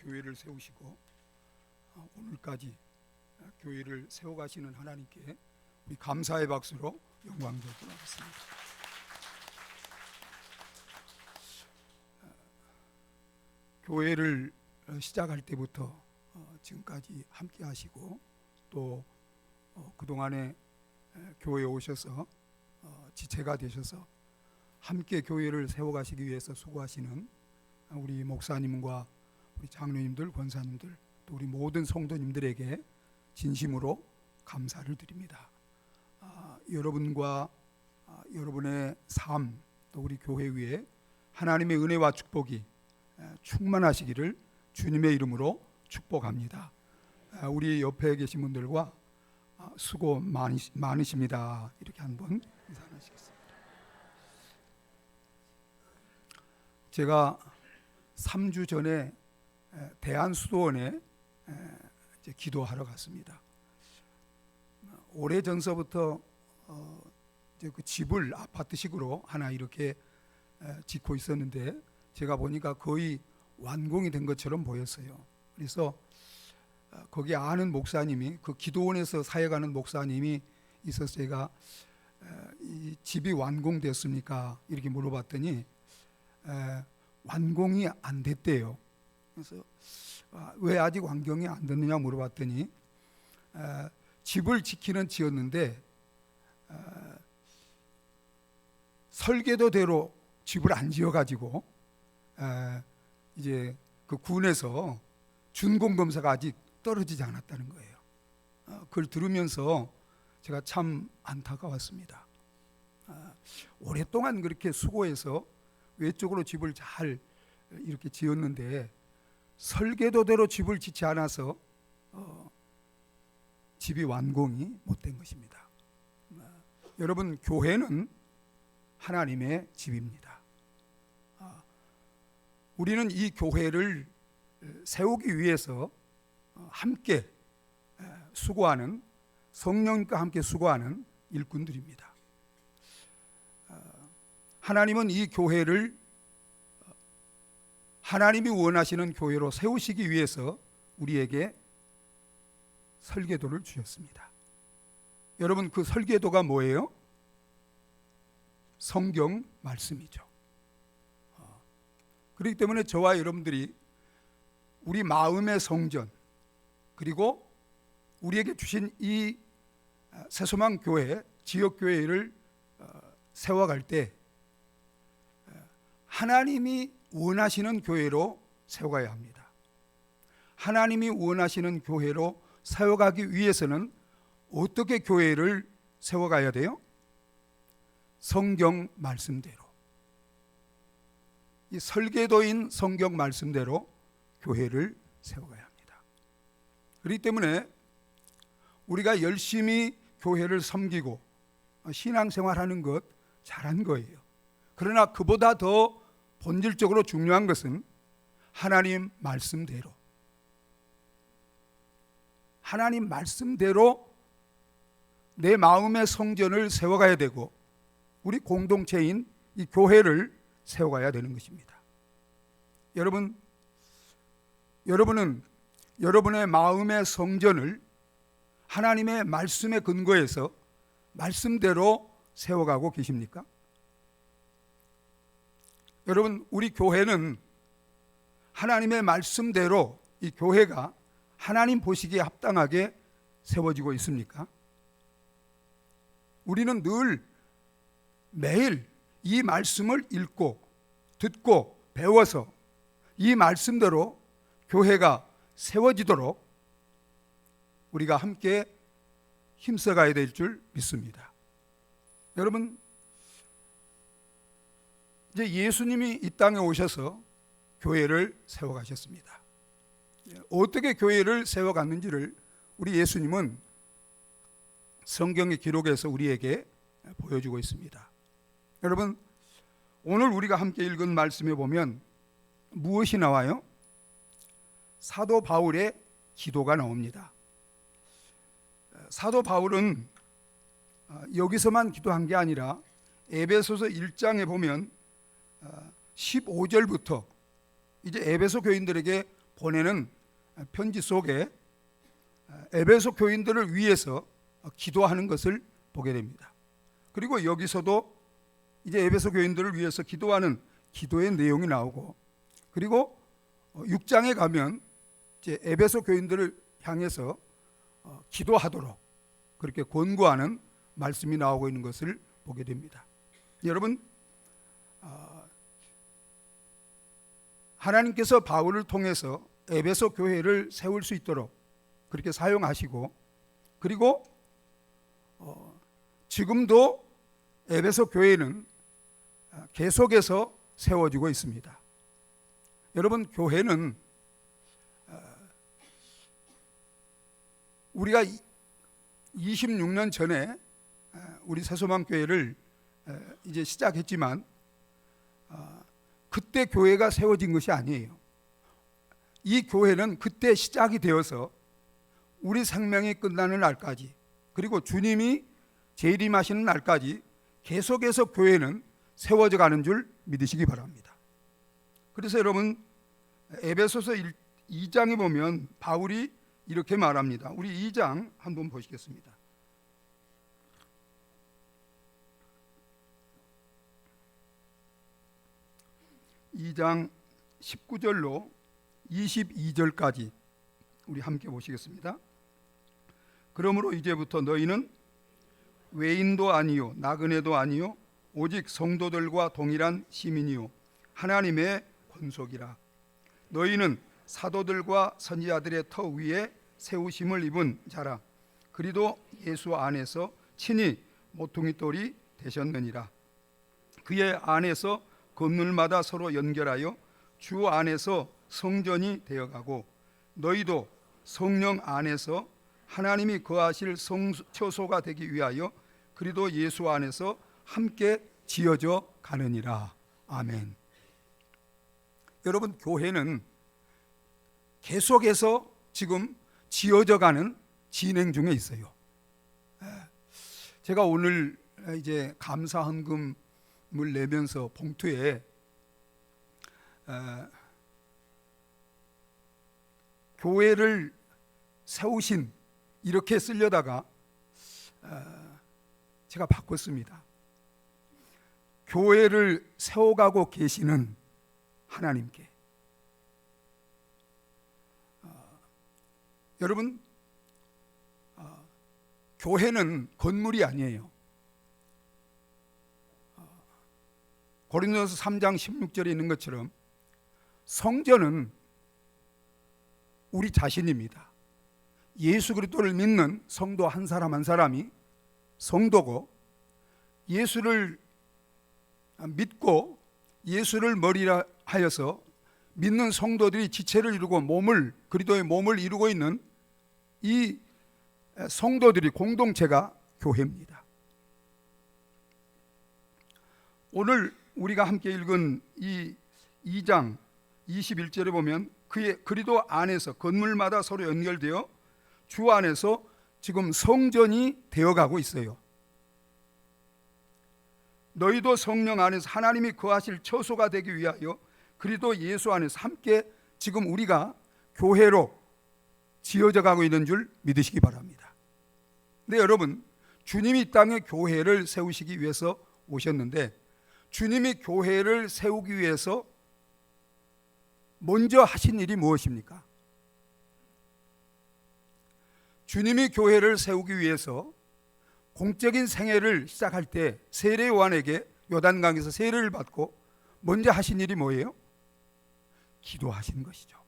교회를 세우시고 오늘까지 교회를 세워가시는 하나님께 우리 감사의 박수로 영광 돌려드리겠습니다. 교회를 시작할 때부터 지금까지 함께 하시고 또 그동안에 교회에 오셔서 지체가 되셔서 함께 교회를 세워가시기 위해서 수고하시는 우리 목사님과 우리 장로님들, 권사님들 또 우리 모든 성도님들에게 진심으로 감사를 드립니다. 여러분과 여러분의 삶 또 우리 교회 위에 하나님의 은혜와 축복이 충만하시기를 주님의 이름으로 축복합니다. 우리 옆에 계신 분들과 수고 많으십니다. 이렇게 한번 인사하시겠습니다. 제가 3주 전에 대한수도원에 이제 기도하러 갔습니다. 오래전서부터 이제 그 집을 아파트식으로 하나 이렇게 짓고 있었는데 제가 보니까 거의 완공이 된 것처럼 보였어요. 그래서 거기 아는 목사님이, 그 기도원에서 사역하는 목사님이 있어서 제가 이 집이 완공됐습니까? 이렇게 물어봤더니 완공이 안 됐대요. 그래서 왜 아직 완공이 안 됐느냐 물어봤더니 집을 지었는데 설계도대로 집을 안 지어가지고 이제 그 군에서 준공검사가 아직 떨어지지 않았다는 거예요. 그걸 들으면서 제가 참 안타까웠습니다. 오랫동안 그렇게 수고해서 외쪽으로 집을 잘 이렇게 지었는데 설계도대로 집을 짓지 않아서 집이 완공이 못된 것입니다. 여러분, 교회는 하나님의 집입니다. 우리는 이 교회를 세우기 위해서 함께 수고하는, 성령님과 함께 수고하는 일꾼들입니다. 하나님은 이 교회를 하나님이 원하시는 교회로 세우시기 위해서 우리에게 설계도를 주셨습니다. 여러분, 그 설계도가 뭐예요? 성경 말씀이죠. 그렇기 때문에 저와 여러분들이 우리 마음의 성전, 그리고 우리에게 주신 이 새소망 교회, 지역 교회를 세워갈 때 하나님이 원하시는 교회로 세워가야 합니다. 하나님이 원하시는 교회로 세워가기 위해서는 어떻게 교회를 세워가야 돼요? 성경 말씀대로, 이 설계도인 성경 말씀대로 교회를 세워가야 합니다. 그렇기 때문에 우리가 열심히 교회를 섬기고 신앙생활하는 것 잘한 거예요. 그러나 그보다 더 본질적으로 중요한 것은 하나님 말씀대로, 하나님 말씀대로 내 마음의 성전을 세워가야 되고 우리 공동체인 이 교회를 세워가야 되는 것입니다. 여러분은 여러분의 마음의 성전을 하나님의 말씀에 근거해서 말씀대로 세워가고 계십니까? 여러분, 우리 교회는 하나님의 말씀대로 이 교회가 하나님 보시기에 합당하게 세워지고 있습니까? 우리는 늘 매일 이 말씀을 읽고 듣고 배워서 이 말씀대로 교회가 세워지도록 우리가 함께 힘써가야 될 줄 믿습니다. 여러분, 이제 예수님이 이 땅에 오셔서 교회를 세워가셨습니다. 어떻게 교회를 세워갔는지를 우리 예수님은 성경의 기록에서 우리에게 보여주고 있습니다. 여러분, 오늘 우리가 함께 읽은 말씀에 보면 무엇이 나와요? 사도 바울의 기도가 나옵니다. 사도 바울은 여기서만 기도한 게 아니라 에베소서 1장에 보면 15절부터 이제 에베소 교인들에게 보내는 편지 속에 에베소 교인들을 위해서 기도하는 것을 보게 됩니다. 그리고 여기서도 이제 에베소 교인들을 위해서 기도하는 기도의 내용이 나오고, 그리고 6장에 가면 이제 에베소 교인들을 향해서 기도하도록 그렇게 권고하는 말씀이 나오고 있는 것을 보게 됩니다. 여러분, 하나님께서 바울을 통해서 에베소 교회를 세울 수 있도록 그렇게 사용하시고, 그리고 지금도 에베소 교회는 계속해서 세워지고 있습니다. 여러분, 교회는 우리가 26년 전에 우리 새소망교회를 이제 시작했지만 그때 교회가 세워진 것이 아니에요. 이 교회는 그때 시작이 되어서 우리 생명이 끝나는 날까지, 그리고 주님이 재림하시는 날까지 계속해서 교회는 세워져 가는 줄 믿으시기 바랍니다. 그래서 여러분, 에베소서 2장에 보면 바울이 이렇게 말합니다. 우리 2장 한번 보시겠습니다. 2장 19절로 22절까지 우리 함께 보시겠습니다. 그러므로 이제부터 너희는 외인도 아니요 나그네도 아니요 오직 성도들과 동일한 시민이요 하나님의 권속이라. 너희는 사도들과 선지자들의 터 위에 세우심을 입은 자라. 그리도 예수 안에서 친히 모퉁이돌이 되셨느니라. 그의 안에서 건물마다 서로 연결하여 주 안에서 성전이 되어가고, 너희도 성령 안에서 하나님이 거하실 처소가 되기 위하여 그리도 예수 안에서 함께 지어져 가느니라. 아멘. 여러분, 교회는 계속해서 지금 지어져 가는 진행 중에 있어요. 제가 오늘 이제 감사 헌금을 내면서 봉투에 교회를 세우신 이렇게 쓰려다가 제가 바꿨습니다. 교회를 세워가고 계시는 하나님께. 여러분, 교회는 건물이 아니에요. 고린도전서 3장 16절에 있는 것처럼 성전은 우리 자신입니다. 예수 그리스도를 믿는 성도 한 사람 한 사람이 성도고, 예수를 믿고 예수를 머리라 하여서 믿는 성도들이 지체를 이루고 그리스도의 몸을 이루고 있는 이 성도들이 공동체가 교회입니다. 오늘 우리가 함께 읽은 이 2장 21절에 보면 그의 그리스도 안에서 건물마다 서로 연결되어 주 안에서 지금 성전이 되어가고 있어요. 너희도 성령 안에서 하나님이 거하실 처소가 되기 위하여 그리스도 예수 안에서 함께 지금 우리가 교회로 지어져 가고 있는 줄 믿으시기 바랍니다. 근데 여러분, 주님이 이 땅에 교회를 세우시기 위해서 오셨는데, 주님이 교회를 세우기 위해서 먼저 하신 일이 무엇입니까? 주님이 교회를 세우기 위해서 공적인 생애를 시작할 때 세례 요한에게 요단강에서 세례를 받고 먼저 하신 일이 뭐예요? 기도하신 것이죠.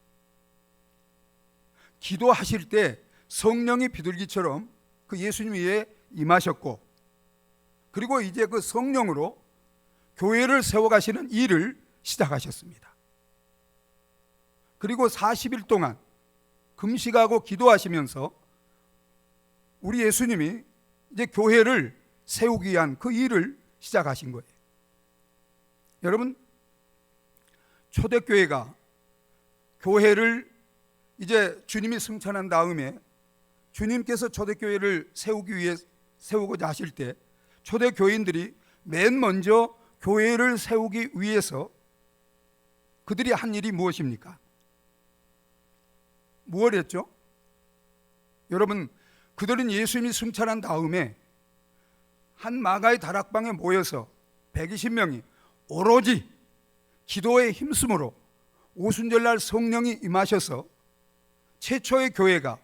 기도하실 때 성령이 비둘기처럼 그 예수님 위에 임하셨고, 그리고 이제 그 성령으로 교회를 세워가시는 일을 시작하셨습니다. 그리고 40일 동안 금식하고 기도하시면서 우리 예수님이 이제 교회를 세우기 위한 그 일을 시작하신 거예요. 여러분, 초대교회가 교회를 이제 주님이 승천한 다음에 주님께서 초대교회를 세우기 위해 세우고자 하실 때 초대교인들이 맨 먼저 교회를 세우기 위해서 그들이 한 일이 무엇입니까? 무엇을 했죠? 여러분, 그들은 예수님이 승천한 다음에 한 마가의 다락방에 모여서 120명이 오로지 기도에 힘쓰므로 오순절날 성령이 임하셔서 최초의 교회가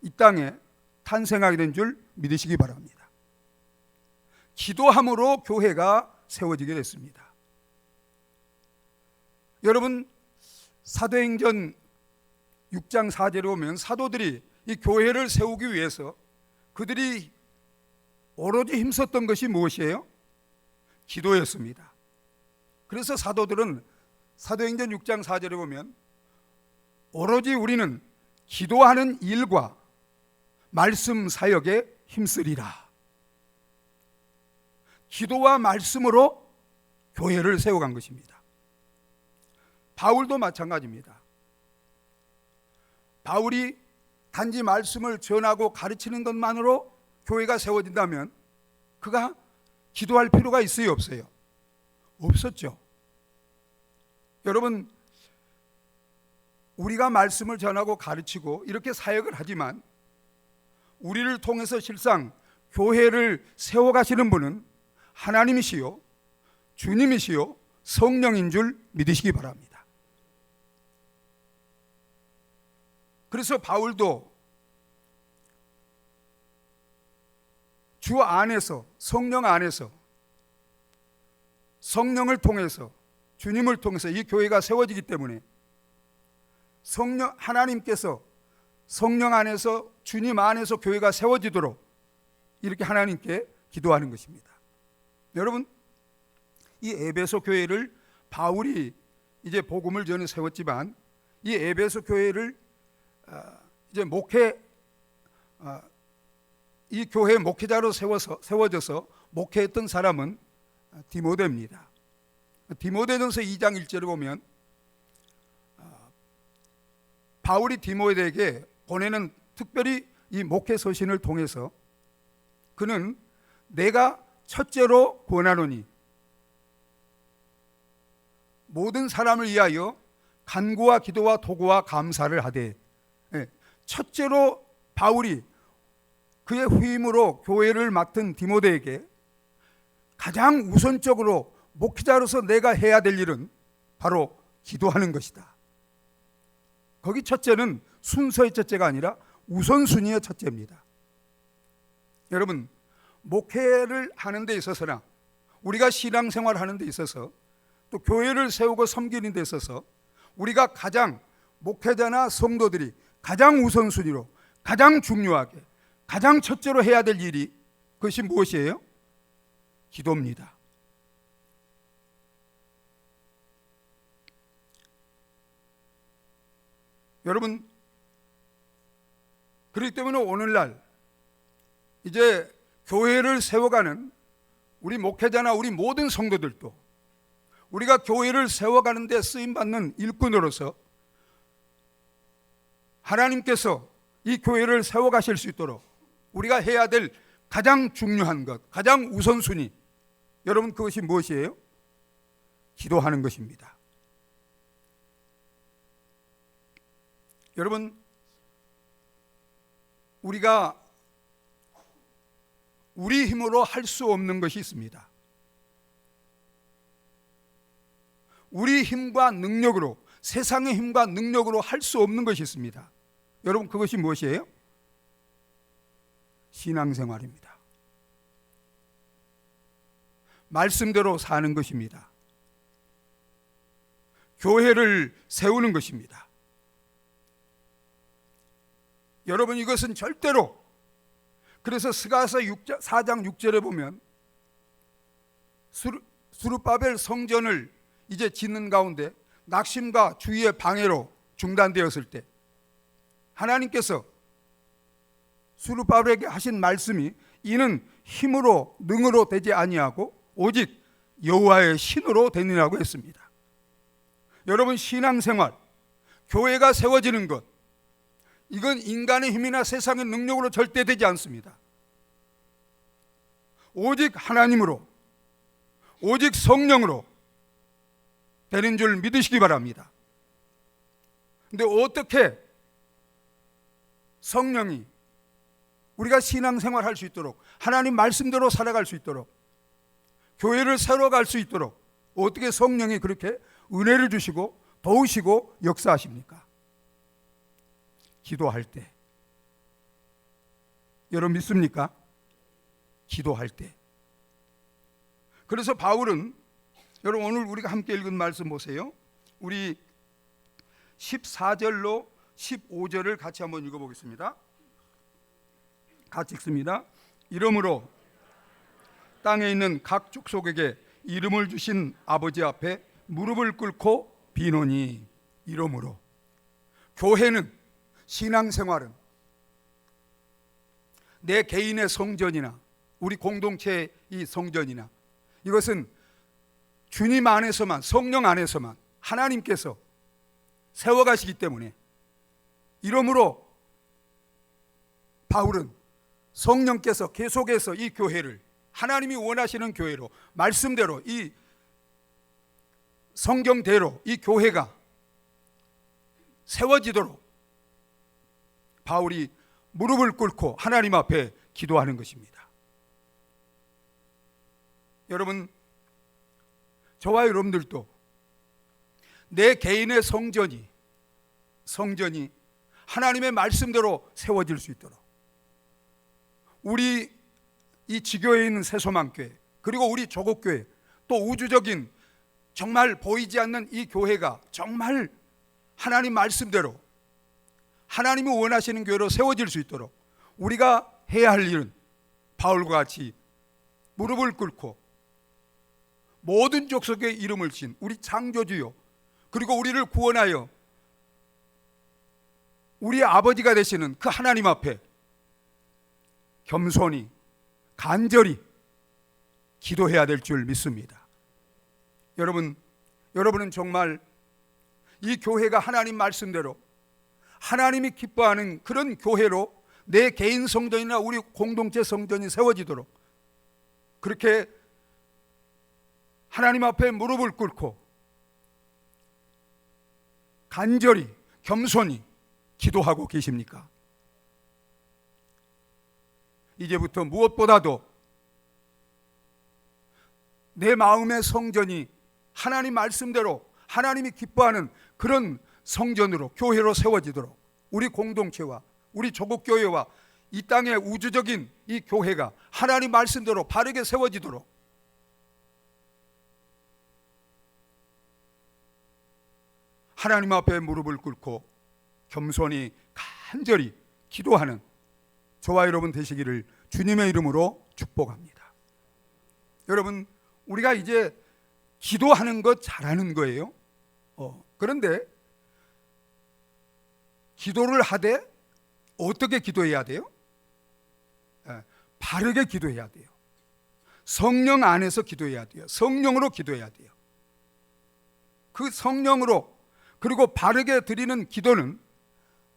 이 땅에 탄생하게 된 줄 믿으시기 바랍니다. 기도함으로 교회가 세워지게 됐습니다. 여러분, 사도행전 6장 4절에 보면 사도들이 이 교회를 세우기 위해서 그들이 오로지 힘썼던 것이 무엇이에요? 기도였습니다. 그래서 사도들은 사도행전 6장 4절에 보면 오로지 우리는 기도하는 일과 말씀 사역에 힘쓰리라. 기도와 말씀으로 교회를 세워간 것입니다. 바울도 마찬가지입니다. 바울이 단지 말씀을 전하고 가르치는 것만으로 교회가 세워진다면 그가 기도할 필요가 있어요, 없어요? 없었죠. 여러분, 우리가 말씀을 전하고 가르치고 이렇게 사역을 하지만 우리를 통해서 실상 교회를 세워가시는 분은 하나님이시요 주님이시요 성령인 줄 믿으시기 바랍니다. 그래서 바울도 주 안에서, 성령 안에서, 성령을 통해서, 주님을 통해서 이 교회가 세워지기 때문에 하나님께서 성령 안에서, 주님 안에서 교회가 세워지도록 이렇게 하나님께 기도하는 것입니다. 여러분, 이 에베소 교회를 바울이 이제 복음을 전해 세웠지만 이 에베소 교회를 이제 이 교회 목회자로 세워져서 목회했던 사람은 디모데입니다. 디모데전서 2장 1절을 보면 바울이 디모데에게 보내는 특별히 이 목회 서신을 통해서 그는 내가 첫째로 권하노니 모든 사람을 위하여 간구와 기도와 도구와 감사를 하되, 첫째로 바울이 그의 후임으로 교회를 맡은 디모데에게 가장 우선적으로 목회자로서 내가 해야 될 일은 바로 기도하는 것이다. 거기 첫째는 순서의 첫째가 아니라 우선순위의 첫째입니다. 여러분, 목회를 하는 데 있어서나 우리가 신앙생활을 하는 데 있어서 또 교회를 세우고 섬기는 데 있어서 우리가 가장 목회자나 성도들이 가장 우선순위로 가장 중요하게 가장 첫째로 해야 될 일이 그것이 무엇이에요? 기도입니다. 여러분, 그렇기 때문에 오늘날 이제 교회를 세워가는 우리 목회자나 우리 모든 성도들도 우리가 교회를 세워가는 데 쓰임받는 일꾼으로서 하나님께서 이 교회를 세워가실 수 있도록 우리가 해야 될 가장 중요한 것, 가장 우선순위, 여러분 그것이 무엇이에요? 기도하는 것입니다. 여러분, 우리가 우리 힘으로 할 수 없는 것이 있습니다. 우리 힘과 능력으로, 세상의 힘과 능력으로 할 수 없는 것이 있습니다. 여러분, 그것이 무엇이에요? 신앙생활입니다. 말씀대로 사는 것입니다. 교회를 세우는 것입니다. 여러분, 이것은 절대로, 그래서 스가랴서 4장 6절에 보면 스룹바벨 성전을 이제 짓는 가운데 낙심과 주위의 방해로 중단되었을 때 하나님께서 스룹바벨에게 하신 말씀이 이는 힘으로 능으로 되지 아니하고 오직 여호와의 신으로 되느라고 했습니다. 여러분, 신앙생활, 교회가 세워지는 것, 이건 인간의 힘이나 세상의 능력으로 절대 되지 않습니다. 오직 하나님으로, 오직 성령으로 되는 줄 믿으시기 바랍니다. 근데 어떻게 성령이 우리가 신앙생활 할 수 있도록, 하나님 말씀대로 살아갈 수 있도록, 교회를 세워갈 수 있도록 어떻게 성령이 그렇게 은혜를 주시고 도우시고 역사하십니까? 기도할 때. 여러분 믿습니까? 기도할 때. 그래서 바울은, 여러분 오늘 우리가 함께 읽은 말씀 보세요. 우리 14절로 15절을 같이 한번 읽어보겠습니다. 같이 읽습니다. 이러므로 땅에 있는 각 족속에게 이름을 주신 아버지 앞에 무릎을 꿇고 비노니, 이러므로 교회는, 신앙생활은 내 개인의 성전이나 우리 공동체의 이 성전이나 이것은 주님 안에서만, 성령 안에서만 하나님께서 세워가시기 때문에, 이러므로 바울은 성령께서 계속해서 이 교회를 하나님이 원하시는 교회로, 말씀대로, 이 성경대로 이 교회가 세워지도록 바울이 무릎을 꿇고 하나님 앞에 기도하는 것입니다. 여러분, 저와 여러분들도 내 개인의 성전이 하나님의 말씀대로 세워질 수 있도록, 우리 이 지교에 있는 새소망교회, 그리고 우리 조국교회, 또 우주적인 정말 보이지 않는 이 교회가 정말 하나님 말씀대로 하나님이 원하시는 교회로 세워질 수 있도록 우리가 해야 할 일은 바울과 같이 무릎을 꿇고 모든 족속의 이름을 진 우리 창조주요, 그리고 우리를 구원하여 우리의 아버지가 되시는 그 하나님 앞에 겸손히 간절히 기도해야 될 줄 믿습니다. 여러분은 정말 이 교회가 하나님 말씀대로 하나님이 기뻐하는 그런 교회로 내 개인 성전이나 우리 공동체 성전이 세워지도록 그렇게 하나님 앞에 무릎을 꿇고 간절히 겸손히 기도하고 계십니까? 이제부터 무엇보다도 내 마음의 성전이 하나님 말씀대로 하나님이 기뻐하는 그런 성전으로, 교회로 세워지도록 우리 공동체와 우리 조국교회와 이 땅의 우주적인 이 교회가 하나님 말씀대로 바르게 세워지도록 하나님 앞에 무릎을 꿇고 겸손히 간절히 기도하는 저와 여러분 되시기를 주님의 이름으로 축복합니다. 여러분, 우리가 이제 기도하는 것 잘하는 거예요. 그런데 기도를 하되 어떻게 기도해야 돼요? 바르게 기도해야 돼요. 성령 안에서 기도해야 돼요. 성령으로 기도해야 돼요. 그 성령으로, 그리고 바르게 드리는 기도는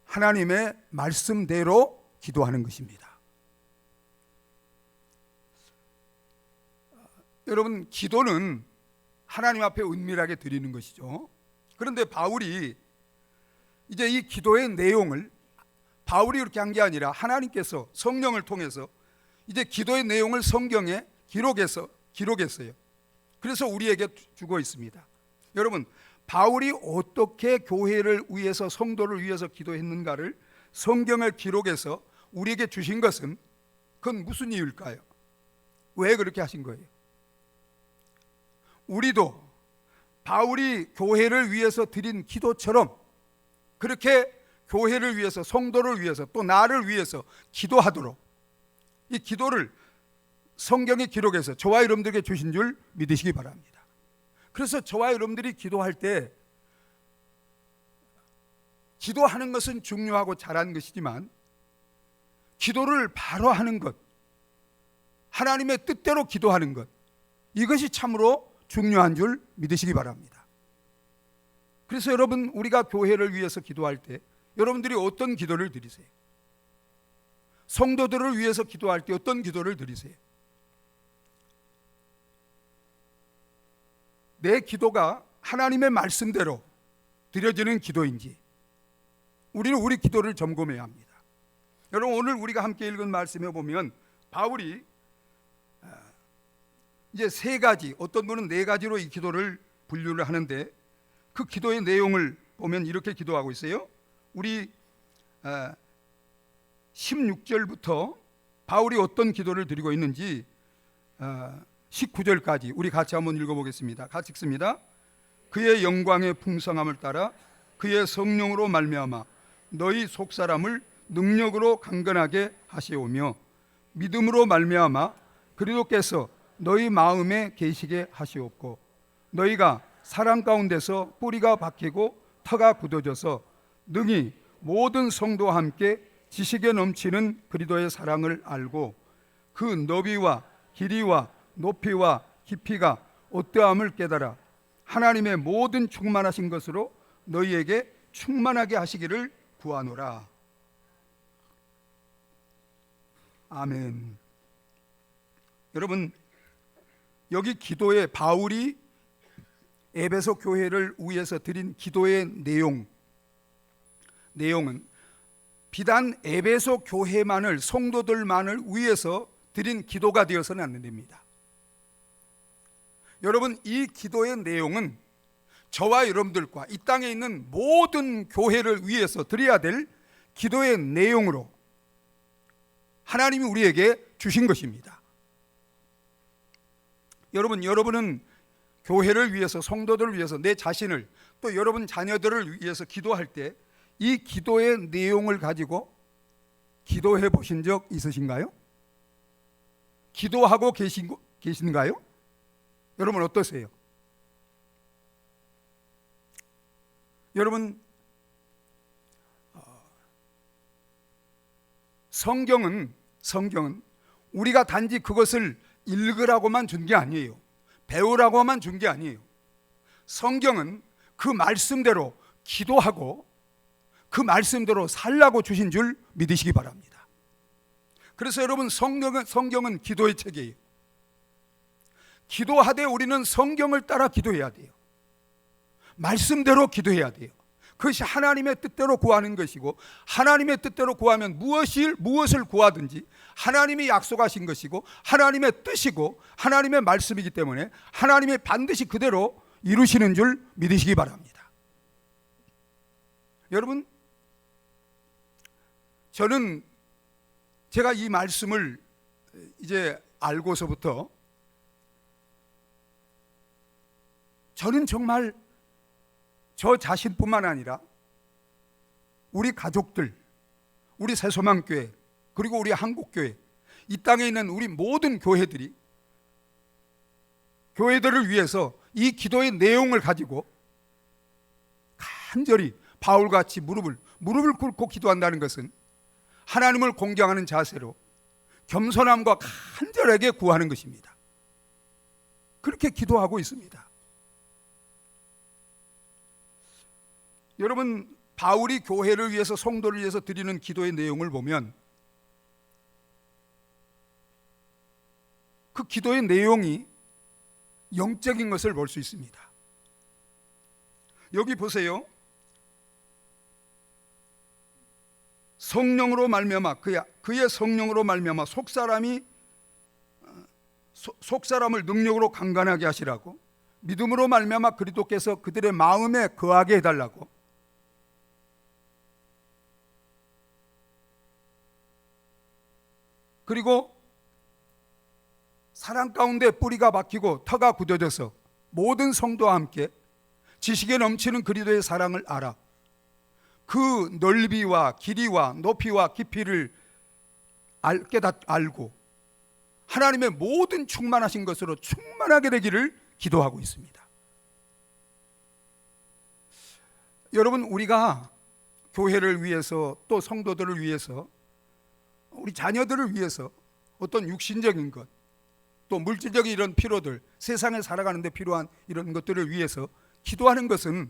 하나님의 말씀대로 기도하는 것입니다. 여러분, 기도는 하나님 앞에 은밀하게 드리는 것이죠. 그런데 바울이 이제 이 기도의 내용을 바울이 그렇게 한 게 아니라 하나님께서 성령을 통해서 이제 기도의 내용을 성경에 기록했어요. 그래서 우리에게 주고 있습니다. 여러분, 바울이 어떻게 교회를 위해서, 성도를 위해서 기도했는가를 성경을 기록해서 우리에게 주신 것은 그건 무슨 이유일까요? 왜 그렇게 하신 거예요? 우리도 바울이 교회를 위해서 드린 기도처럼 그렇게 교회를 위해서, 성도를 위해서, 또 나를 위해서 기도하도록 이 기도를 성경에 기록해서 저와 여러분들에게 주신 줄 믿으시기 바랍니다. 그래서 저와 여러분들이 기도할 때 기도하는 것은 중요하고 잘하는 것이지만 기도를 바로 하는 것, 하나님의 뜻대로 기도하는 것, 이것이 참으로 중요한 줄 믿으시기 바랍니다. 그래서 여러분, 우리가 교회를 위해서 기도할 때 여러분들이 어떤 기도를 드리세요? 성도들을 위해서 기도할 때 어떤 기도를 드리세요? 내 기도가 하나님의 말씀대로 드려지는 기도인지 우리는 우리 기도를 점검해야 합니다. 여러분, 오늘 우리가 함께 읽은 말씀에 보면 바울이 이제 세 가지, 어떤 분은 네 가지로 이 기도를 분류를 하는데, 그 기도의 내용을 보면 이렇게 기도하고 있어요. 우리 16절부터 바울이 어떤 기도를 드리고 있는지 19절까지 우리 같이 한번 읽어보겠습니다. 같이 읽습니다. 그의 영광의 풍성함을 따라 그의 성령으로 말미암아 너희 속사람을 능력으로 강건하게 하시오며 믿음으로 말미암아 그리스도께서 너희 마음에 계시게 하시옵고 너희가 사랑 가운데서 뿌리가 박히고 터가 굳어져서 능히 모든 성도와 함께 지식에 넘치는 그리스도의 사랑을 알고 그 너비와 길이와 높이와 깊이가 어떠함을 깨달아 하나님의 모든 충만하신 것으로 너희에게 충만하게 하시기를 구하노라. 아멘. 여러분, 여기 기도에 바울이 에베소 교회를 위해서 드린 기도의 내용은 비단 에베소 교회만을, 성도들만을 위해서 드린 기도가 되어서는 안 됩니다. 여러분, 이 기도의 내용은 저와 여러분들과 이 땅에 있는 모든 교회를 위해서 드려야 될 기도의 내용으로 하나님이 우리에게 주신 것입니다. 여러분은 교회를 위해서, 성도들을 위해서, 내 자신을, 또 여러분 자녀들을 위해서 기도할 때 이 기도의 내용을 가지고 기도해 보신 적 있으신가요? 기도하고 계신가요? 여러분 어떠세요? 여러분, 성경은 우리가 단지 그것을 읽으라고만 준 게 아니에요. 배우라고만 준 게 아니에요. 성경은 그 말씀대로 기도하고 그 말씀대로 살라고 주신 줄 믿으시기 바랍니다. 그래서 여러분, 성경은 기도의 책이에요. 기도하되 우리는 성경을 따라 기도해야 돼요. 말씀대로 기도해야 돼요. 그것이 하나님의 뜻대로 구하는 것이고, 하나님의 뜻대로 구하면 무엇을 구하든지 하나님이 약속하신 것이고 하나님의 뜻이고 하나님의 말씀이기 때문에 하나님이 반드시 그대로 이루시는 줄 믿으시기 바랍니다. 여러분, 저는 제가 이 말씀을 이제 알고서부터 저는 정말 저 자신뿐만 아니라 우리 가족들, 우리 새소망교회, 그리고 우리 한국교회, 이 땅에 있는 우리 모든 교회들을 위해서 이 기도의 내용을 가지고 간절히 바울같이 무릎을 꿇고 기도한다는 것은 하나님을 공경하는 자세로 겸손함과 간절하게 구하는 것입니다. 그렇게 기도하고 있습니다. 여러분, 바울이 교회를 위해서, 성도를 위해서 드리는 기도의 내용을 보면 그 기도의 내용이 영적인 것을 볼 수 있습니다. 여기 보세요. 성령으로 말미암아, 그의 성령으로 말미암아 속사람을 능력으로 강건하게 하시라고, 믿음으로 말미암아 그리스도께서 그들의 마음에 거하게 해달라고, 그리고 사랑 가운데 뿌리가 박히고 터가 굳어져서 모든 성도와 함께 지식에 넘치는 그리스도의 사랑을 알아 그 넓이와 길이와 높이와 깊이를 알고 하나님의 모든 충만하신 것으로 충만하게 되기를 기도하고 있습니다. 여러분, 우리가 교회를 위해서, 또 성도들을 위해서, 우리 자녀들을 위해서 어떤 육신적인 것, 또 물질적인 이런 필요들, 세상에 살아가는 데 필요한 이런 것들을 위해서 기도하는 것은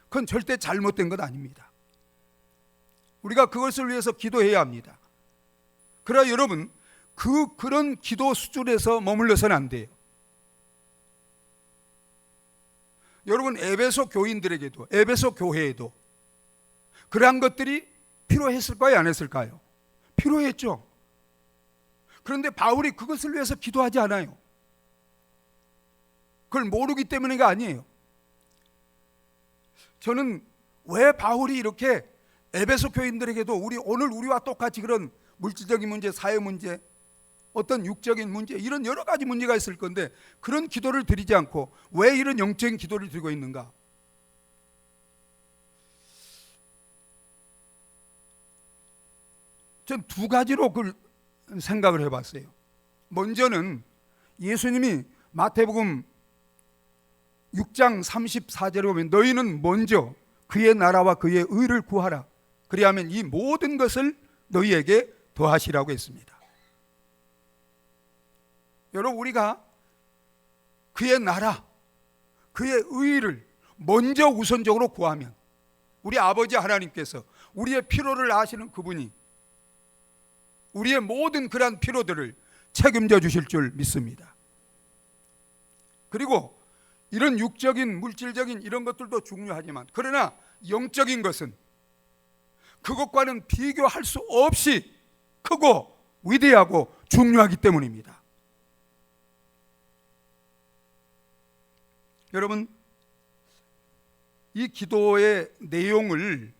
그건 절대 잘못된 것 아닙니다. 우리가 그것을 위해서 기도해야 합니다. 그러나 여러분, 그런 기도 수준에서 머물러서는 안 돼요. 여러분, 에베소 교인들에게도, 에베소 교회에도 그러한 것들이 필요했을까요, 안 했을까요? 필요했죠. 그런데 바울이 그것을 위해서 기도하지 않아요. 그걸 모르기 때문에가 아니에요. 저는 왜 바울이 이렇게 에베소 교인들에게도 오늘 우리와 똑같이 그런 물질적인 문제, 사회 문제, 어떤 육적인 문제, 이런 여러 가지 문제가 있을 건데 그런 기도를 드리지 않고 왜 이런 영적인 기도를 드리고 있는가? 전 두 가지로 그걸 생각을 해봤어요. 먼저는 예수님이 마태복음 6장 34절에 보면 너희는 먼저 그의 나라와 그의 의를 구하라. 그리하면 이 모든 것을 너희에게 더하시라고 했습니다. 여러분, 우리가 그의 나라, 그의 의를 먼저 우선적으로 구하면 우리 아버지 하나님께서 우리의 필요를 아시는 그분이 우리의 모든 그러한 필요들을 책임져 주실 줄 믿습니다. 그리고 이런 육적인, 물질적인 이런 것들도 중요하지만 그러나 영적인 것은 그것과는 비교할 수 없이 크고 위대하고 중요하기 때문입니다. 여러분, 이 기도의 내용을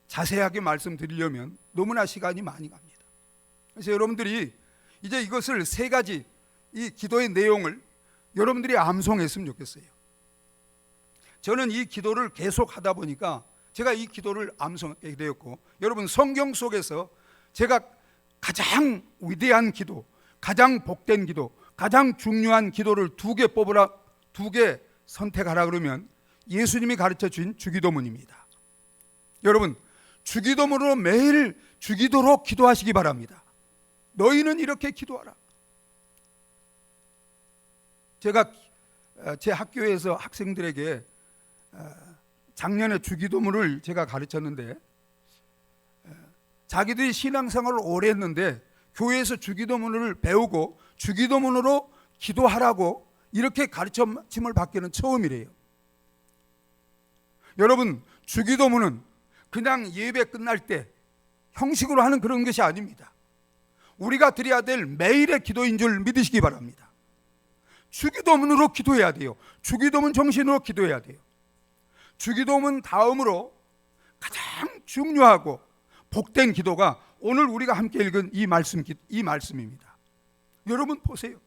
자세하게 말씀드리려면 너무나 시간이 많이 갑니다. 그래서 여러분들이 이제 이것을 세 가지 이 기도의 내용을 여러분들이 암송했으면 좋겠어요. 저는 이 기도를 계속 하다 보니까 제가 이 기도를 암송하게 되었고, 여러분 성경 속에서 제가 가장 위대한 기도, 가장 복된 기도, 가장 중요한 기도를 두 개 뽑으라, 두 개 선택하라 그러면 예수님이 가르쳐 주신 주기도문입니다. 여러분, 주기도문으로 매일 주기도로 기도하시기 바랍니다. 너희는 이렇게 기도하라. 제가 제 학교에서 학생들에게 작년에 주기도문을 제가 가르쳤는데 자기들이 신앙생활을 오래 했는데 교회에서 주기도문을 배우고 주기도문으로 기도하라고 이렇게 가르침을 받기는 처음이래요. 여러분, 주기도문은 그냥 예배 끝날 때 형식으로 하는 그런 것이 아닙니다. 우리가 드려야 될 매일의 기도인 줄 믿으시기 바랍니다. 주기도문으로 기도해야 돼요. 주기도문 정신으로 기도해야 돼요. 주기도문 다음으로 가장 중요하고 복된 기도가 오늘 우리가 함께 읽은 이 말씀입니다. 여러분 보세요.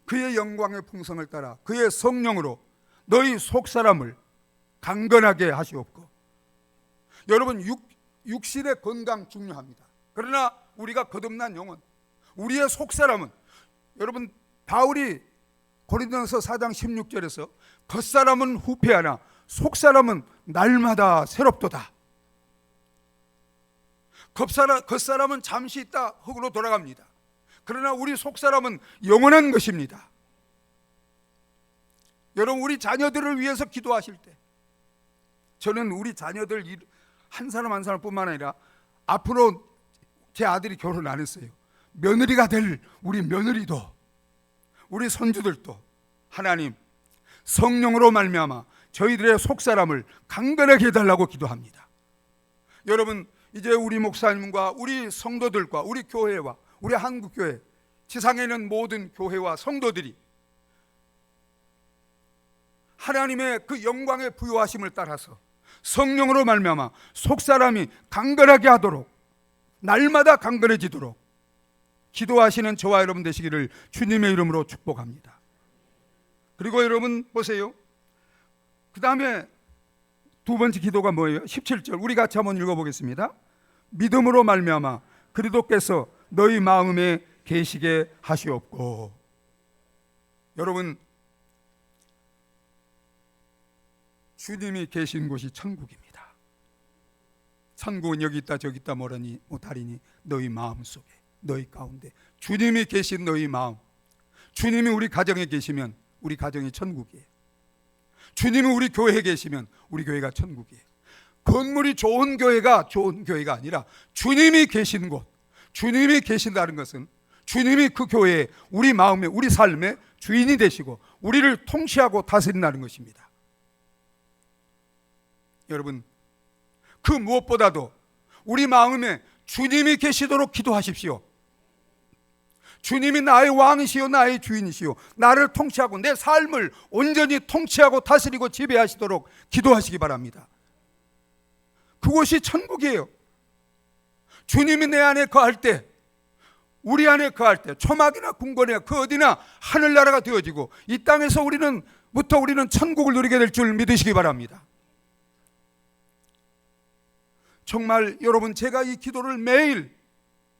그의 영광의 풍성을 따라 그의 성령으로 너희 속사람을 강건하게 하시옵고. 여러분, 육신의 건강 중요합니다. 그러나 우리가 거듭난 영혼, 우리의 속사람은, 여러분 바울이 고린도전서 4장 16절에서 겉사람은 후패하나 속사람은 날마다 새롭도다. 겉사람은 잠시 있다 흙으로 돌아갑니다. 그러나 우리 속사람은 영원한 것입니다. 여러분, 우리 자녀들을 위해서 기도하실 때 저는 우리 자녀들 한 사람 한 사람뿐만 아니라 앞으로 제 아들이 결혼 안 했어요. 며느리가 될 우리 며느리도 우리 손주들도 하나님 성령으로 말미암아 저희들의 속사람을 강건하게 해달라고 기도합니다. 여러분, 이제 우리 목사님과 우리 성도들과 우리 교회와 우리 한국교회, 지상에 있는 모든 교회와 성도들이 하나님의 그 영광의 부요하심을 따라서 성령으로 말미암아 속사람이 강건하게 하도록, 날마다 강건해지도록 기도하시는 저와 여러분 되시기를 주님의 이름으로 축복합니다. 그리고 여러분 보세요. 그 다음에 두 번째 기도가 뭐예요? 17절 우리 같이 한번 읽어보겠습니다. 믿음으로 말미암아 그리스도께서 너희 마음에 계시게 하시옵고. 여러분, 주님이 계신 곳이 천국입니다. 천국은 여기 있다 저기 있다 뭐라니 못하리니 너희 마음속에, 너희 가운데 주님이 계신 너희 마음. 주님이 우리 가정에 계시면 우리 가정이 천국이에요. 주님이 우리 교회에 계시면 우리 교회가 천국이에요. 건물이 좋은 교회가 좋은 교회가 아니라 주님이 계신 곳, 주님이 계신다는 것은 주님이 그 교회에 우리 마음에 우리 삶의 주인이 되시고 우리를 통치하고 다스린다는 것입니다. 여러분, 그 무엇보다도 우리 마음에 주님이 계시도록 기도하십시오. 주님이 나의 왕이시요 나의 주인이시요 나를 통치하고 내 삶을 온전히 통치하고 다스리고 지배하시도록 기도하시기 바랍니다. 그곳이 천국이에요. 주님이 내 안에 거할 때, 우리 안에 거할 때 초막이나 궁궐이나 그 어디나 하늘나라가 되어지고 이 땅에서 우리는 천국을 누리게 될 줄 믿으시기 바랍니다. 정말 여러분, 제가 이 기도를 매일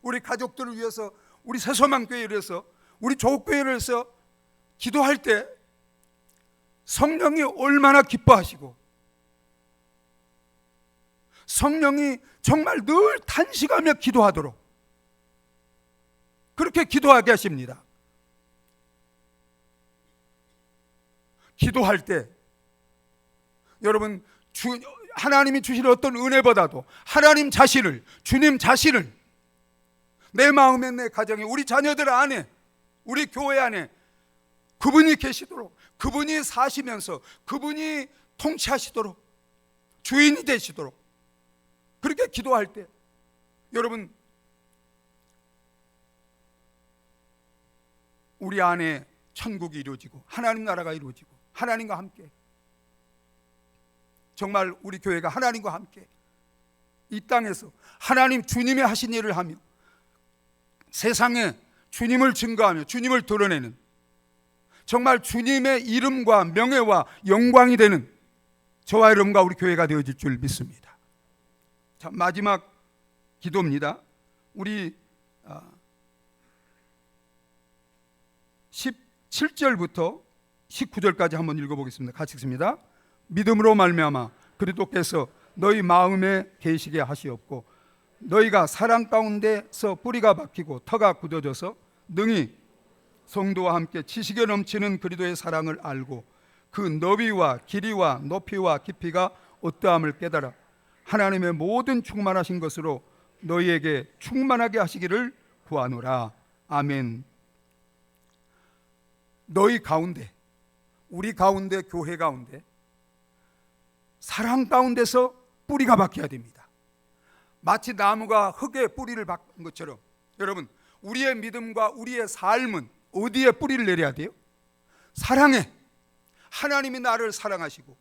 우리 가족들을 위해서, 우리 새소망교회를 위해서, 우리 조국교회를 위해서 기도할 때 성령이 얼마나 기뻐하시고 성령이 정말 늘 탄식하며 기도하도록 그렇게 기도하게 하십니다. 기도할 때 여러분, 하나님이 주시는 어떤 은혜보다도 하나님 자신을, 주님 자신을 내 마음에, 내 가정에, 우리 자녀들 안에, 우리 교회 안에 그분이 계시도록, 그분이 사시면서 그분이 통치하시도록, 주인이 되시도록 그렇게 기도할 때 여러분, 우리 안에 천국이 이루어지고 하나님 나라가 이루어지고 하나님과 함께, 정말 우리 교회가 하나님과 함께 이 땅에서 하나님 주님이 하신 일을 하며 세상에 주님을 증거하며 주님을 드러내는, 정말 주님의 이름과 명예와 영광이 되는 저와 여러분과 우리 교회가 되어질 줄 믿습니다. 자, 마지막 기도입니다. 우리 17절부터 19절까지 한번 읽어보겠습니다. 같이 읽습니다. 믿음으로 말미암아 그리스도께서 너희 마음에 계시게 하시옵고 너희가 사랑 가운데서 뿌리가 박히고 터가 굳어져서 능히 성도와 함께 지식에 넘치는 그리스도의 사랑을 알고 그 너비와 길이와 높이와 깊이가 어떠함을 깨달아 하나님의 모든 충만하신 것으로 너희에게 충만하게 하시기를 구하노라. 아멘. 너희 가운데, 우리 가운데, 교회 가운데 사랑 가운데서 뿌리가 박혀야 됩니다. 마치 나무가 흙에 뿌리를 박은 것처럼 여러분, 우리의 믿음과 우리의 삶은 어디에 뿌리를 내려야 돼요? 사랑에. 하나님이 나를 사랑하시고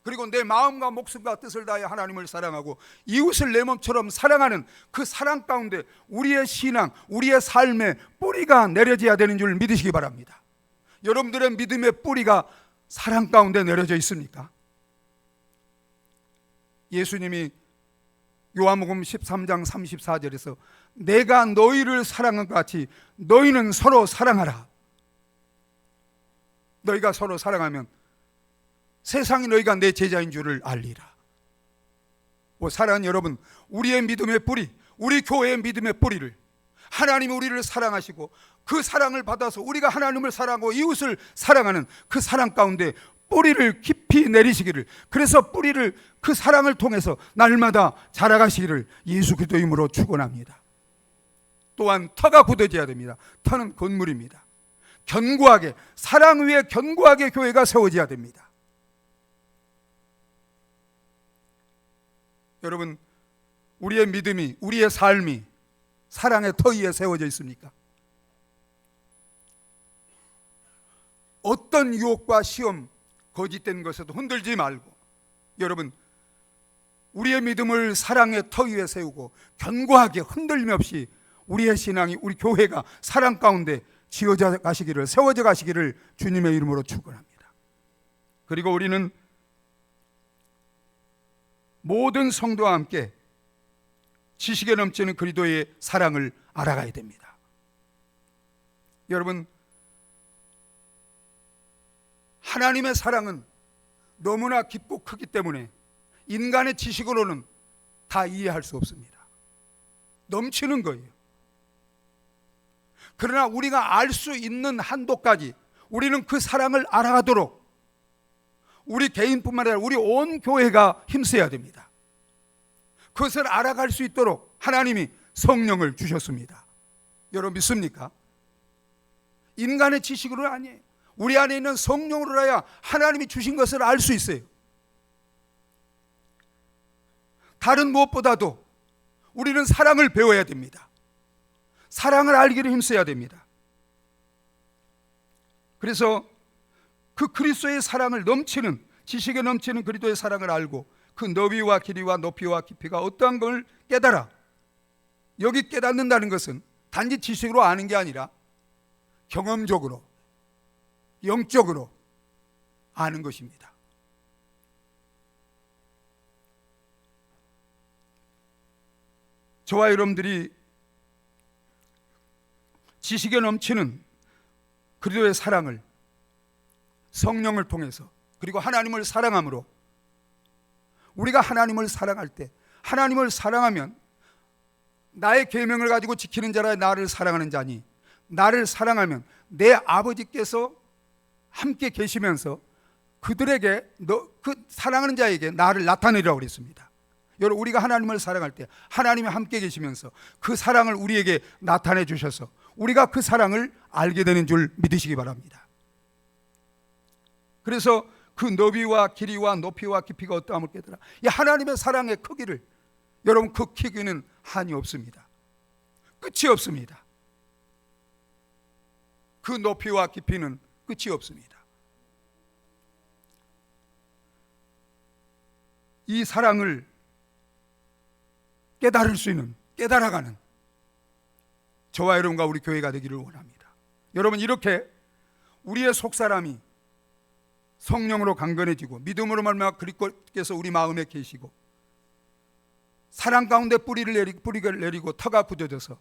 그리고 내 마음과 목숨과 뜻을 다해 하나님을 사랑하고 이웃을 내 몸처럼 사랑하는 그 사랑 가운데 우리의 신앙, 우리의 삶에 뿌리가 내려져야 되는 줄 믿으시기 바랍니다. 여러분들의 믿음의 뿌리가 사랑 가운데 내려져 있습니까? 예수님이 요한복음 13장 34절에서 내가 너희를 사랑한 것 같이 너희는 서로 사랑하라. 너희가 서로 사랑하면 세상이 너희가 내 제자인 줄을 알리라. 사랑하는 여러분, 우리의 믿음의 뿌리, 우리 교회의 믿음의 뿌리를 하나님이 우리를 사랑하시고 그 사랑을 받아서 우리가 하나님을 사랑하고 이웃을 사랑하는 그 사랑 가운데 뿌리를 깊이 내리시기를, 그래서 뿌리를 그 사랑을 통해서 날마다 자라가시기를 예수 그리스도의 이름으로 축원합니다. 또한 터가 굳어져야 됩니다. 터는 건물입니다. 견고하게, 사랑 위에 견고하게 교회가 세워져야 됩니다. 여러분, 우리의 믿음이, 우리의 삶이 사랑의 터 위에 세워져 있습니까? 어떤 유혹과 시험, 거짓된 것에도 흔들지 말고 여러분, 우리의 믿음을 사랑의 터 위에 세우고 견고하게 흔들림 없이 우리의 신앙이, 우리 교회가 사랑 가운데 지어져 가시기를, 세워져 가시기를 주님의 이름으로 축원합니다. 그리고 우리는 모든 성도와 함께 지식에 넘치는 그리스도의 사랑을 알아가야 됩니다. 여러분, 하나님의 사랑은 너무나 깊고 크기 때문에 인간의 지식으로는 다 이해할 수 없습니다. 넘치는 거예요. 그러나 우리가 알 수 있는 한도까지 우리는 그 사랑을 알아가도록 우리 개인뿐만 아니라 우리 온 교회가 힘써야 됩니다. 그것을 알아갈 수 있도록 하나님이 성령을 주셨습니다. 여러분 믿습니까? 인간의 지식으로는 아니에요. 우리 안에 있는 성령으로야 하나님이 주신 것을 알 수 있어요. 다른 무엇보다도 우리는 사랑을 배워야 됩니다. 사랑을 알기를 힘써야 됩니다. 그래서 그 그리스도의 사랑을 넘치는, 지식에 넘치는 그리스도의 사랑을 알고 그 너비와 길이와 높이와 깊이가 어떠한 걸 깨달아. 여기 깨닫는다는 것은 단지 지식으로 아는 게 아니라 경험적으로, 영적으로 아는 것입니다. 저와 여러분들이 지식에 넘치는 그리스도의 사랑을 성령을 통해서, 그리고 하나님을 사랑함으로, 우리가 하나님을 사랑할 때, 하나님을 사랑하면 나의 계명을 가지고 지키는 자라 나를 사랑하는 자니, 나를 사랑하면 내 아버지께서 함께 계시면서 그들에게, 그 사랑하는 자에게 나를 나타내리라고 그랬습니다. 여러분, 우리가 하나님을 사랑할 때 하나님이 함께 계시면서 그 사랑을 우리에게 나타내 주셔서 우리가 그 사랑을 알게 되는 줄 믿으시기 바랍니다. 그래서 그 너비와 길이와 높이와 깊이가 어떠함을 깨달아. 이 하나님의 사랑의 크기를, 여러분, 그 크기는 한이 없습니다. 끝이 없습니다. 그 높이와 깊이는 끝이 없습니다. 이 사랑을 깨달을 수 있는, 깨달아가는 저와 여러분과 우리 교회가 되기를 원합니다. 여러분, 이렇게 우리의 속사람이 성령으로 강건해지고 믿음으로 말미암아 그리스도께서 우리 마음에 계시고 사랑 가운데 뿌리를 내리고 터가 굳어져서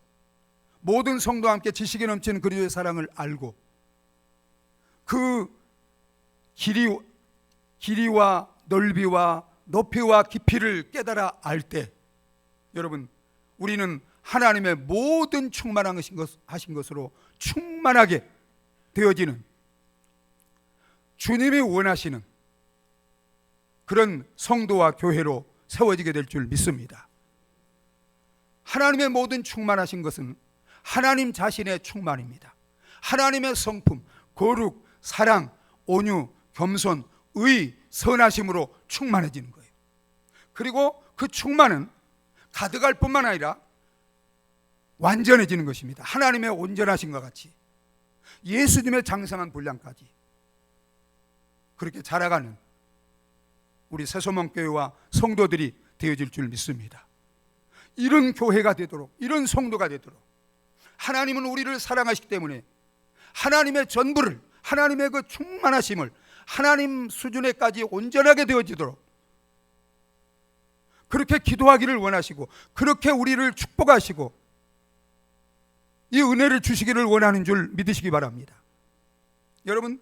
모든 성도와 함께 지식에 넘치는 그리스도의 사랑을 알고 그 길이와 넓이와 높이와 깊이를 깨달아 알 때, 여러분, 우리는 하나님의 모든 충만하신 것으로 충만하게 되어지는, 주님이 원하시는 그런 성도와 교회로 세워지게 될 줄 믿습니다. 하나님의 모든 충만하신 것은 하나님 자신의 충만입니다. 하나님의 성품, 거룩, 사랑, 온유, 겸손, 의, 선하심으로 충만해지는 거예요. 그리고 그 충만은 가득할 뿐만 아니라 완전해지는 것입니다. 하나님의 온전하심과 같이 예수님의 장성한 분량까지 그렇게 자라가는 우리 새소망교회와 성도들이 되어질 줄 믿습니다. 이런 교회가 되도록, 이런 성도가 되도록, 하나님은 우리를 사랑하시기 때문에 하나님의 전부를, 하나님의 그 충만하심을 하나님 수준에까지 온전하게 되어지도록 그렇게 기도하기를 원하시고, 그렇게 우리를 축복하시고 이 은혜를 주시기를 원하는 줄 믿으시기 바랍니다. 여러분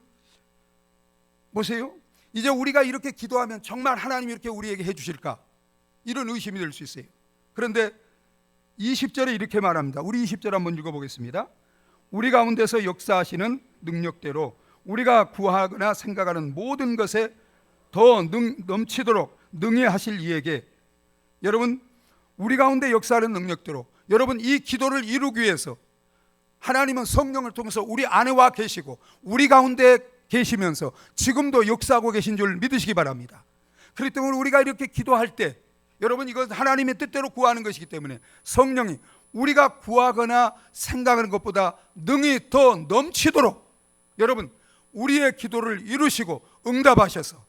보세요. 이제 우리가 이렇게 기도하면 정말 하나님이 이렇게 우리에게 해주실까? 이런 의심이 들 수 있어요. 그런데 20절에 이렇게 말합니다. 우리 20절 한번 읽어보겠습니다. 우리 가운데서 역사하시는 능력대로 우리가 구하거나 생각하는 모든 것에 더 넘치도록 능히 하실 이에게, 여러분, 우리 가운데 역사하는 능력대로, 여러분, 이 기도를 이루기 위해서 하나님은 성령을 통해서 우리 안에 와 계시고 우리 가운데 계시면서 지금도 역사하고 계신 줄 믿으시기 바랍니다. 그렇기 때문에 우리가 이렇게 기도할 때, 여러분, 이건 하나님의 뜻대로 구하는 것이기 때문에 성령이 우리가 구하거나 생각하는 것보다 능히 더 넘치도록, 여러분, 우리의 기도를 이루시고 응답하셔서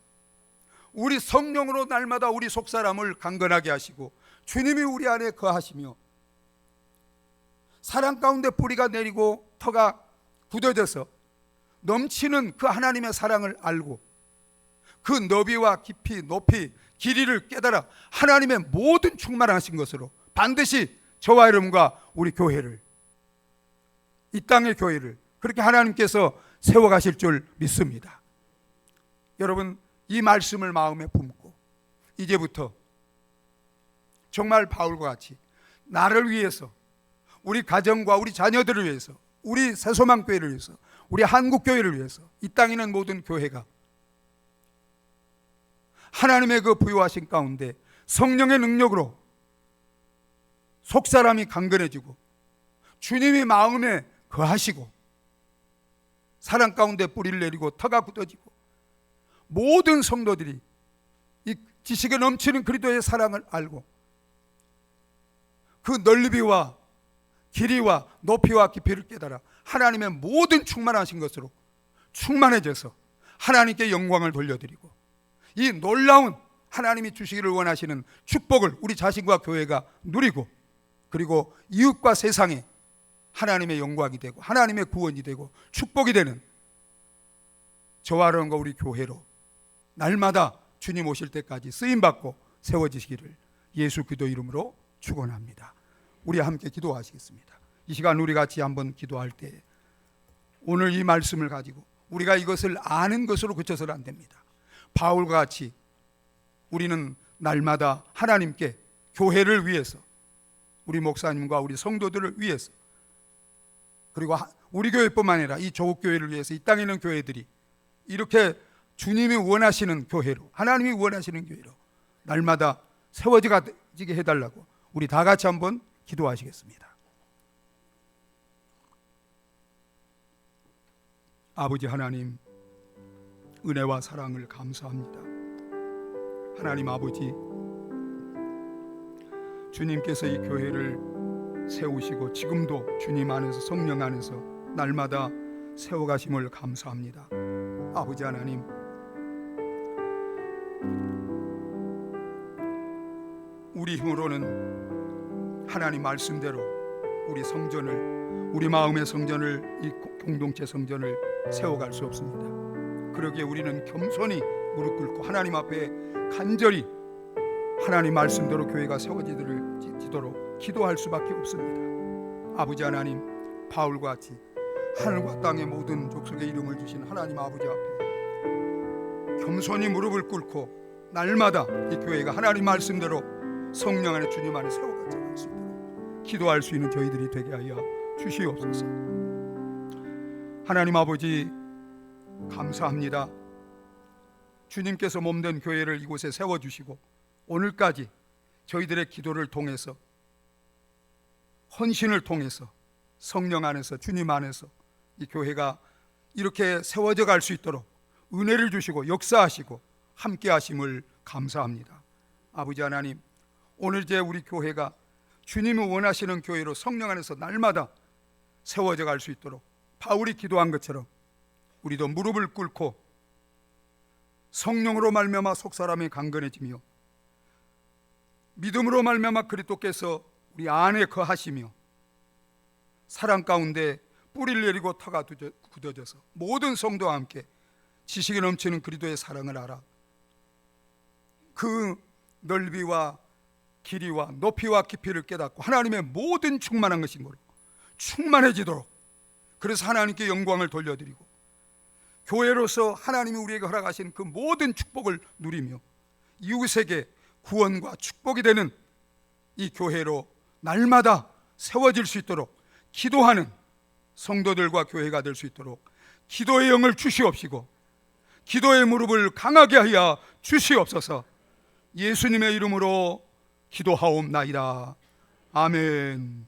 우리 성령으로 날마다 우리 속사람을 강건하게 하시고 주님이 우리 안에 거하시며 사랑 가운데 뿌리가 내리고 터가 굳어져서 넘치는 그 하나님의 사랑을 알고 그 너비와 깊이, 높이, 길이를 깨달아 하나님의 모든 충만하신 것으로 반드시 저와 여러분과 우리 교회를, 이 땅의 교회를 그렇게 하나님께서 세워가실 줄 믿습니다. 여러분, 이 말씀을 마음에 품고 이제부터 정말 바울과 같이 나를 위해서, 우리 가정과 우리 자녀들을 위해서, 우리 새소망교회를 위해서, 우리 한국교회를 위해서, 이 땅에 있는 모든 교회가 하나님의 그 부유하신 가운데 성령의 능력으로 속사람이 강건해지고 주님이 마음에 거하시고 사랑 가운데 뿌리를 내리고 터가 굳어지고 모든 성도들이 이 지식에 넘치는 그리스도의 사랑을 알고 그 넓이와 길이와 높이와 깊이를 깨달아 하나님의 모든 충만하신 것으로 충만해져서 하나님께 영광을 돌려드리고, 이 놀라운 하나님이 주시기를 원하시는 축복을 우리 자신과 교회가 누리고, 그리고 이웃과 세상에 하나님의 영광이 되고 하나님의 구원이 되고 축복이 되는 저와 여러분과 우리 교회로 날마다 주님 오실 때까지 쓰임받고 세워지시기를 예수 그리스도 이름으로 축원합니다. 우리 함께 기도하시겠습니다. 이 시간 우리 같이 한번 기도할 때 오늘 이 말씀을 가지고 우리가 이것을 아는 것으로 그쳐서는 안 됩니다. 바울과 같이 우리는 날마다 하나님께 교회를 위해서, 우리 목사님과 우리 성도들을 위해서, 그리고 우리 교회뿐만 아니라 이 조국 교회를 위해서 이 땅에 있는 교회들이 이렇게 주님이 원하시는 교회로, 하나님이 원하시는 교회로 날마다 세워지게 해달라고 우리 다 같이 한번 기도하시겠습니다. 아버지 하나님, 은혜와 사랑을 감사합니다. 하나님 아버지, 주님께서 이 교회를 세우시고 지금도 주님 안에서, 성령 안에서 날마다 세워가심을 감사합니다. 아버지 하나님, 우리 힘으로는 하나님 말씀대로 우리 성전을, 우리 마음의 성전을, 이 공동체 성전을 세워갈 수 없습니다. 그러기에 우리는 겸손히 무릎 꿇고 하나님 앞에 간절히 하나님 말씀대로 교회가 세워지도록 기도할 수밖에 없습니다. 아버지 하나님, 바울과 같이 하늘과 땅의 모든 족속의 이름을 주신 하나님 아버지 앞에 겸손히 무릎을 꿇고 날마다 이 교회가 하나님 말씀대로 성령 안에 주님 안에 세워갈 수 있도록 기도할 수 있는 저희들이 되게 하여 주시옵소서. 하나님 아버지 감사합니다. 주님께서 몸된 교회를 이곳에 세워주시고 오늘까지 저희들의 기도를 통해서, 헌신을 통해서 성령 안에서, 주님 안에서 이 교회가 이렇게 세워져 갈 수 있도록 은혜를 주시고 역사하시고 함께 하심을 감사합니다. 아버지 하나님, 오늘 이제 우리 교회가 주님이 원하시는 교회로 성령 안에서 날마다 세워져 갈 수 있도록 바울이 기도한 것처럼 우리도 무릎을 꿇고 성령으로 말미암아 속사람이 강건해지며 믿음으로 말미암아 그리스도께서 우리 안에 거하시며 사랑 가운데 뿌리를 내리고 터가 굳어져서 모든 성도와 함께 지식이 넘치는 그리스도의 사랑을 알아 그 넓이와 길이와 높이와 깊이를 깨닫고 하나님의 모든 충만한 것인 거로 충만해지도록, 그래서 하나님께 영광을 돌려드리고 교회로서 하나님이 우리에게 허락하신 그 모든 축복을 누리며 이웃에게 구원과 축복이 되는 이 교회로 날마다 세워질 수 있도록 기도하는 성도들과 교회가 될 수 있도록 기도의 영을 주시옵시고 기도의 무릎을 강하게 하여 주시옵소서. 예수님의 이름으로 기도하옵나이다. 아멘.